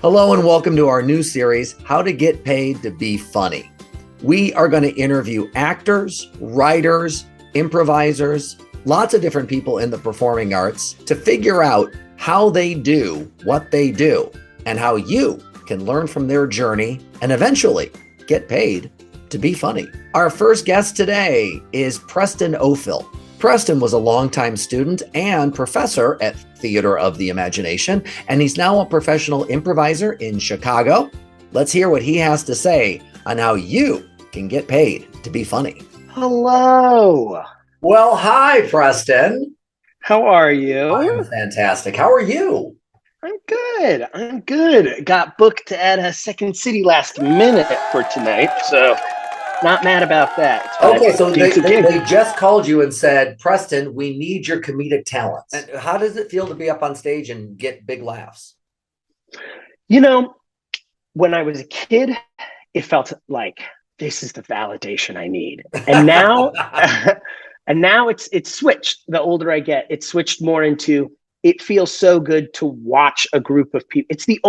Hello and welcome to our new series, How to Get Paid to Be Funny. We are going to interview actors, writers, improvisers, lots of different people in the performing arts to figure out how they do what they do and how you can learn from their journey and eventually get paid to be funny. Our first guest today is Preston O'Ffill. Preston was a longtime student and professor at Theater of the Imagination, and he's now a professional improviser in Chicago. Let's hear what he has to say on how you can get paid to be funny. Hello. Well, hi, Preston. How are you? I'm fantastic. How are you? I'm good. Got booked at a Second City last minute for tonight, so not mad about that. Okay, so they just called you and said, Preston, we need your comedic talents. And how does it feel to be up on stage and get big laughs? You know, when I was a kid, it felt like this is the validation I need. And now and now it's switched. The older I get, it's switched more into it feels so good to watch a group of people. It's the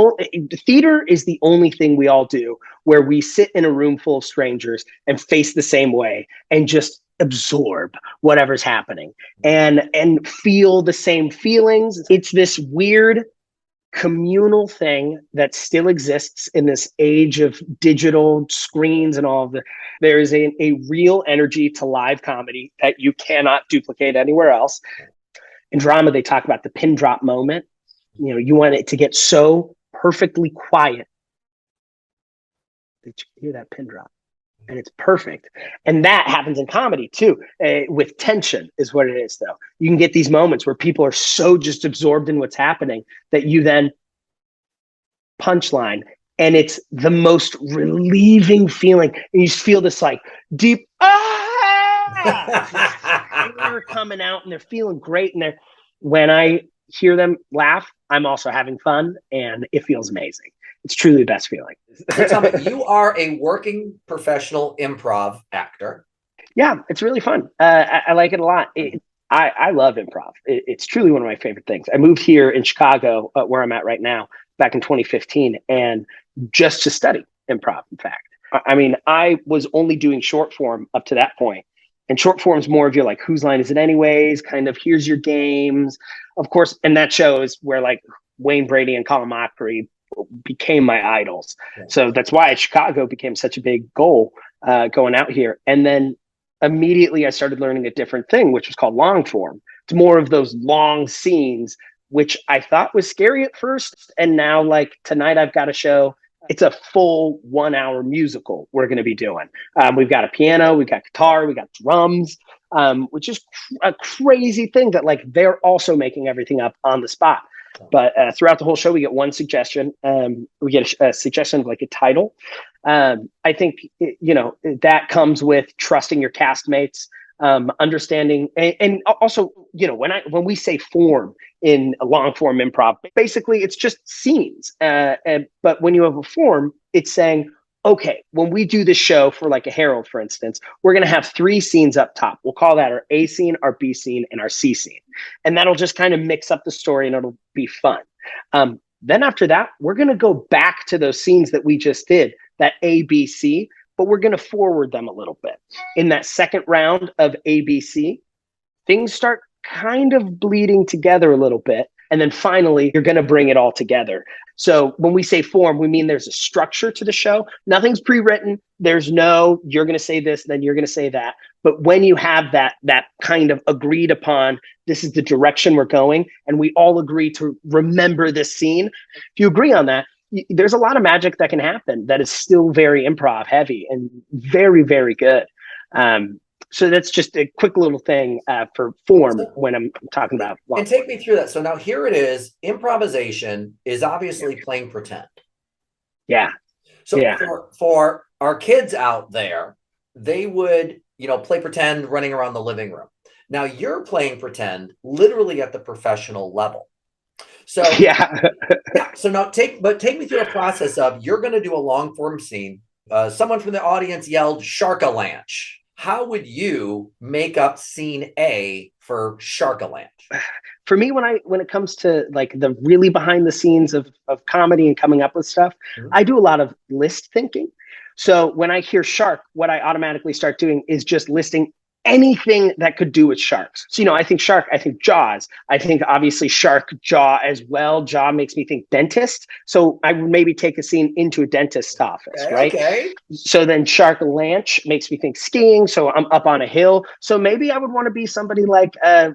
theater is the only thing we all do where we sit in a room full of strangers and face the same way and just absorb whatever's happening and feel the same feelings. It's this weird communal thing that still exists in this age of digital screens and all of the. There is a real energy to live comedy that you cannot duplicate anywhere else. In drama, they talk about the pin drop moment. You know, you want it to get so perfectly quiet that you hear that pin drop, and it's perfect. And that happens in comedy too, with tension is what it is, though. You can get these moments where people are so just absorbed in what's happening that you then punchline, and it's the most relieving feeling. And you just feel this like deep, air coming out, and they're feeling great. And when I hear them laugh, I'm also having fun, and it feels amazing. It's truly the best feeling. So tell me, you are a working professional improv actor. Yeah, it's really fun. I like it a lot. I love improv. It's truly one of my favorite things. I moved here in Chicago, where I'm at right now, back in 2015, and just to study improv, in fact. I mean, I was only doing short form up to that point. And short form is more of your like, whose line is it anyways? Kind of, here's your games. Of course, and that show is where like Wayne Brady and Colin Mockery became my idols. Yeah. So that's why Chicago became such a big goal going out here. And then immediately I started learning a different thing, which was called long form. It's more of those long scenes, which I thought was scary at first. And now like tonight I've got a show. It's a full 1 hour musical we're going to be doing. We've got a piano, we've got guitar, we got drums, which is a crazy thing that like they're also making everything up on the spot. But throughout the whole show, we get one suggestion. We get a suggestion of like a title. I think, that comes with trusting your castmates, understanding, and also, when we say form in a long form improv, basically it's just scenes. But when you have a form, it's saying, okay, when we do this show for like a Herald, for instance, we're going to have 3 scenes up top. We'll call that our A scene, our B scene, and our C scene. And that'll just kind of mix up the story and it'll be fun. Then after that, we're going to go back to those scenes that we just did, that A, B, C, but we're going to forward them a little bit. In that second round of ABC, things start kind of bleeding together a little bit. And then finally, you're going to bring it all together. So when we say form, we mean there's a structure to the show. Nothing's pre-written. There's no, you're going to say this, then you're going to say that. But when you have that kind of agreed upon, this is the direction we're going, and we all agree to remember this scene. If you agree on that, there's a lot of magic that can happen that is still very improv heavy and very, very good. So that's just a quick little thing for form when I'm talking about. And take me through that. So now here it is. Improvisation is obviously playing pretend. Yeah. So for our kids out there, they would, play pretend running around the living room. Now you're playing pretend literally at the professional level. So yeah. So now take me through a process of you're going to do a long form scene. Someone from the audience yelled Sharkalanch. How would you make up scene A for Sharkalanch? for me, when it comes to like the really behind the scenes of comedy and coming up with stuff, I do a lot of list thinking. So when I hear shark, what I automatically start doing is just listing anything that could do with sharks. So, I think shark, I think Jaws. I think obviously shark, jaw as well. Jaw makes me think dentist. So I would maybe take a scene into a dentist's office, right? Okay. So then shark lanch makes me think skiing. So I'm up on a hill. So maybe I would want to be somebody like, a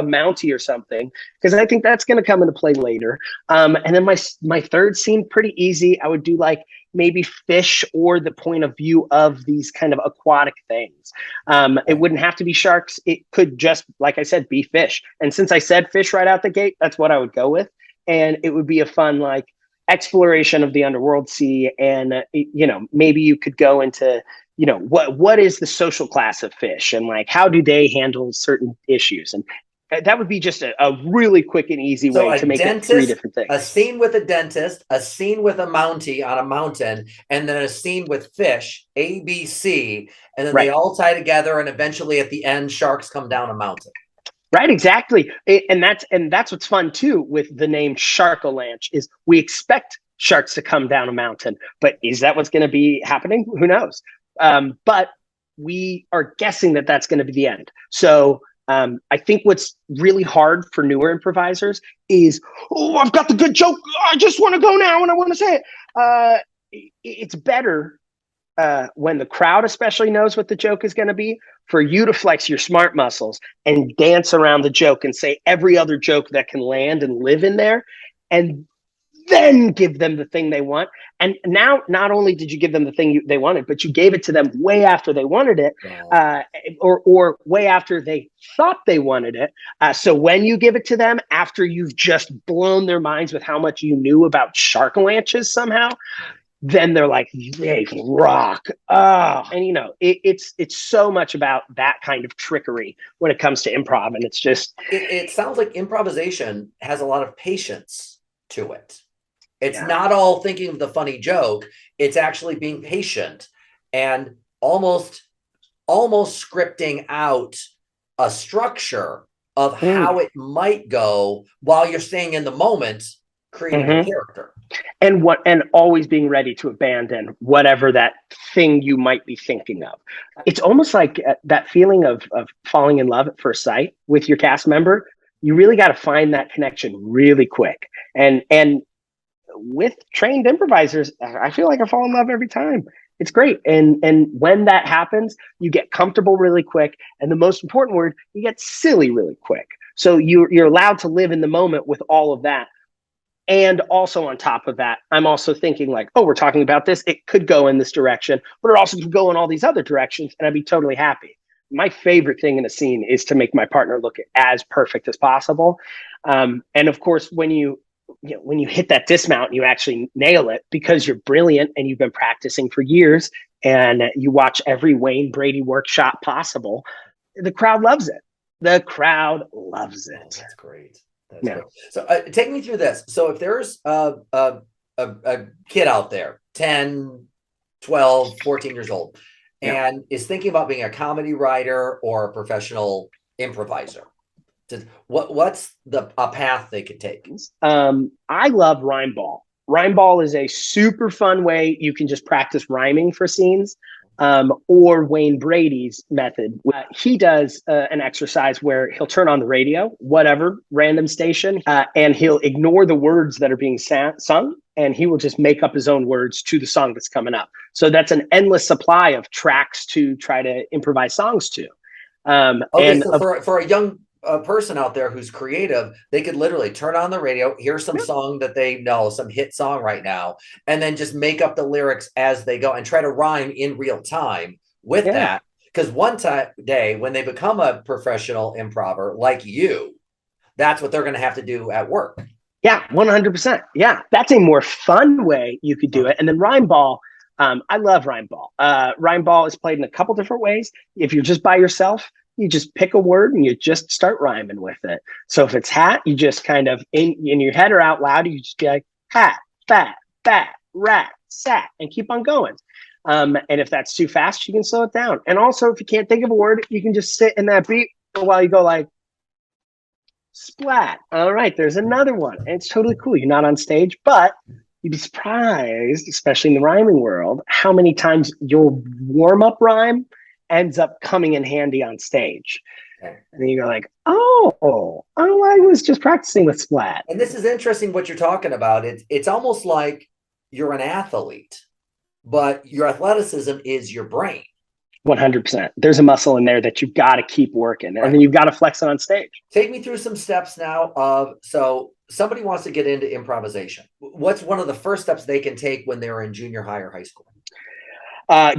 Mountie or something, because I think that's going to come into play later. And then my third scene, pretty easy. I would do like maybe fish or the point of view of these kind of aquatic things. It wouldn't have to be sharks. It could just, like I said, be fish. And since I said fish right out the gate, that's what I would go with. And it would be a fun, like, exploration of the underworld sea. And, maybe you could go into, what is the social class of fish, and like, how do they handle certain issues? And that would be just a really quick and easy way to make it three different things. A scene with a dentist, a scene with a Mountie on a mountain, and then a scene with fish, A, B, C, and then they all tie together, and eventually at the end, sharks come down a mountain. Right, exactly. And that's what's fun too with the name Shark-a-Lanch, is we expect sharks to come down a mountain, but is that what's going to be happening? Who knows? But we are guessing that that's going to be the end. So I think what's really hard for newer improvisers is, I've got the good joke, I just want to go now and I want to say it. It's better when the crowd especially knows what the joke is going to be, for you to flex your smart muscles and dance around the joke and say every other joke that can land and live in there, and then give them the thing they want. And now, not only did you give them the thing they wanted, but you gave it to them way after they wanted it, or way after they thought they wanted it. So when you give it to them after you've just blown their minds with how much you knew about shark lanches somehow, then they're like, they rock. And it's so much about that kind of trickery when it comes to improv. And it's just, it sounds like improvisation has a lot of patience to it. It's not all thinking of the funny joke. It's actually being patient and almost scripting out a structure of how it might go while you're staying in the moment, creating a character. And always being ready to abandon whatever that thing you might be thinking of. It's almost like that feeling of falling in love at first sight with your cast member. You really got to find that connection really quick. And with trained improvisers, I feel like I fall in love every time. It's great. And when that happens, you get comfortable really quick. And the most important word, you get silly really quick. So you're allowed to live in the moment with all of that. And also on top of that, I'm also thinking like, we're talking about this. It could go in this direction, but it also could go in all these other directions, and I'd be totally happy. My favorite thing in a scene is to make my partner look as perfect as possible. And of course, when you hit that dismount and you actually nail it because you're brilliant and you've been practicing for years and you watch every Wayne Brady workshop possible, the crowd loves it. The crowd loves it. That's great. Great. So take me through this. So if there's a kid out there, 10, 12, 14 years old, and is thinking about being a comedy writer or a professional improviser, what's a path they could take? I love rhyme ball. Rhyme ball is a super fun way you can just practice rhyming for scenes. Or Wayne Brady's method. He does an exercise where he'll turn on the radio, whatever, random station, and he'll ignore the words that are being sung, and he will just make up his own words to the song that's coming up. So that's an endless supply of tracks to try to improvise songs to. For a young person out there who's creative, they could literally turn on the radio, hear some song that they know, some hit song right now, and then just make up the lyrics as they go and try to rhyme in real time with that. Because one day when they become a professional improver like you, that's what they're going to have to do at work. Yeah, 100%. Yeah, that's a more fun way you could do it. And then rhyme ball, I love rhyme ball. Rhyme ball is played in a couple different ways. If you're just by yourself, you just pick a word and you just start rhyming with it. So if it's hat, you just kind of in your head or out loud, you just be like hat, fat, bat, rat, sat, and keep on going. And if that's too fast, you can slow it down. And also, if you can't think of a word, you can just sit in that beat while you go like, Splat. All right, there's another one. And it's totally cool. You're not on stage, but you'd be surprised, especially in the rhyming world, how many times your warm-up rhyme ends up coming in handy on stage. Okay. And then you're like, oh, I was just practicing with Splat. And this is interesting what you're talking about. It's almost like you're an athlete, but your athleticism is your brain. 100%. There's a muscle in there that you've got to keep working, Right. and then you've got to flex it on stage. Take me through some steps now of, so somebody wants to get into improvisation. What's one of the first steps they can take when they're in junior high or high school?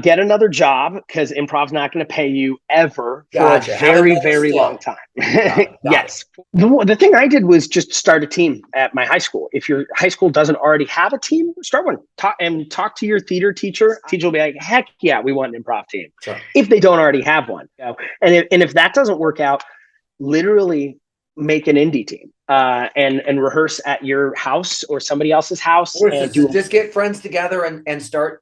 Get another job, because improv's not going to pay you ever Gotcha. for a very, very long time. Yes. The thing I did was just start a team at my high school. If your high school doesn't already have a team, start one. Talk to your theater teacher. Teacher will be like, heck yeah, we want an improv team. Sure. If they don't already have one. And if that doesn't work out, literally make an indie team and rehearse at your house or somebody else's house. Or And just get friends together and start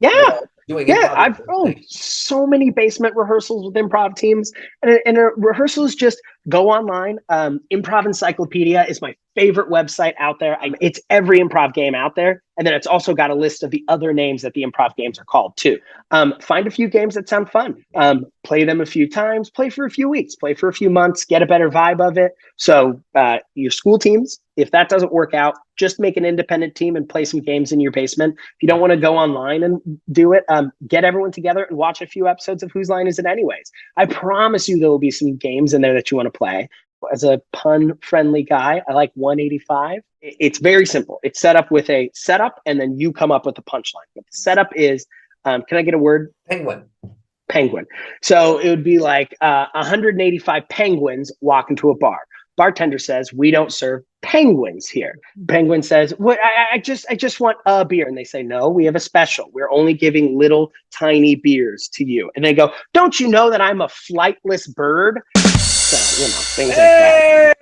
doing I've so many basement rehearsals with improv teams, and a rehearsal is just go online. Improv Encyclopedia is my favorite website out there. It's every improv game out there, and then it's also got a list of the other names that the improv games are called too. Find a few games that sound fun. Play them a few times. Play for a few weeks. Play for a few months. Get a better vibe of it. So your school teams, if that doesn't work out, just make an independent team and play some games in your basement. If you don't want to go online and do it, get everyone together and watch a few episodes of Whose Line Is It Anyways? I promise you there will be some games in there that you want to play. As a pun-friendly guy, I like 185. It's very simple. It's set up with a setup, and then you come up with the punchline. But the setup is, can I get a word? Penguin. So it would be like 185 penguins walk into a bar. Bartender says, we don't serve penguins here. Penguin says, "What? I just want a beer." And they say, "No, we have a special. We're only giving little tiny beers to you." And they go, "Don't you know that I'm a flightless bird?" So, things like that.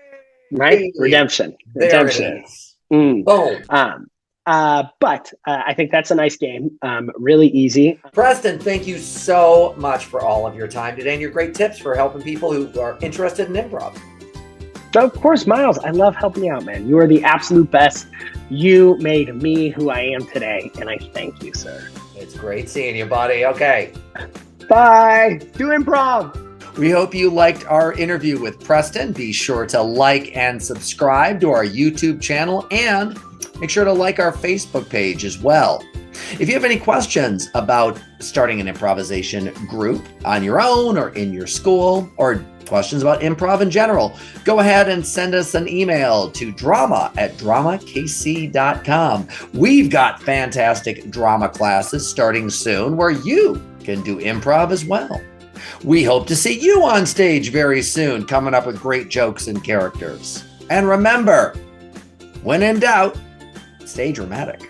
Right? Redemption. There it is. Boom. But I think that's a nice game. Really easy. Preston, thank you so much for all of your time today and your great tips for helping people who are interested in improv. Of course, Miles, I love helping you out, man. You are the absolute best. You made me who I am today, and I thank you, sir. It's great seeing you, buddy. Okay. Bye. Do improv. We hope you liked our interview with Preston. Be sure to like and subscribe to our YouTube channel, and make sure to like our Facebook page as well. If you have any questions about starting an improvisation group on your own or in your school, or questions about improv in general, go ahead and send us an email to drama@dramakc.com. We've got fantastic drama classes starting soon where you can do improv as well. We hope to see you on stage very soon, coming up with great jokes and characters. And remember, when in doubt, stay dramatic.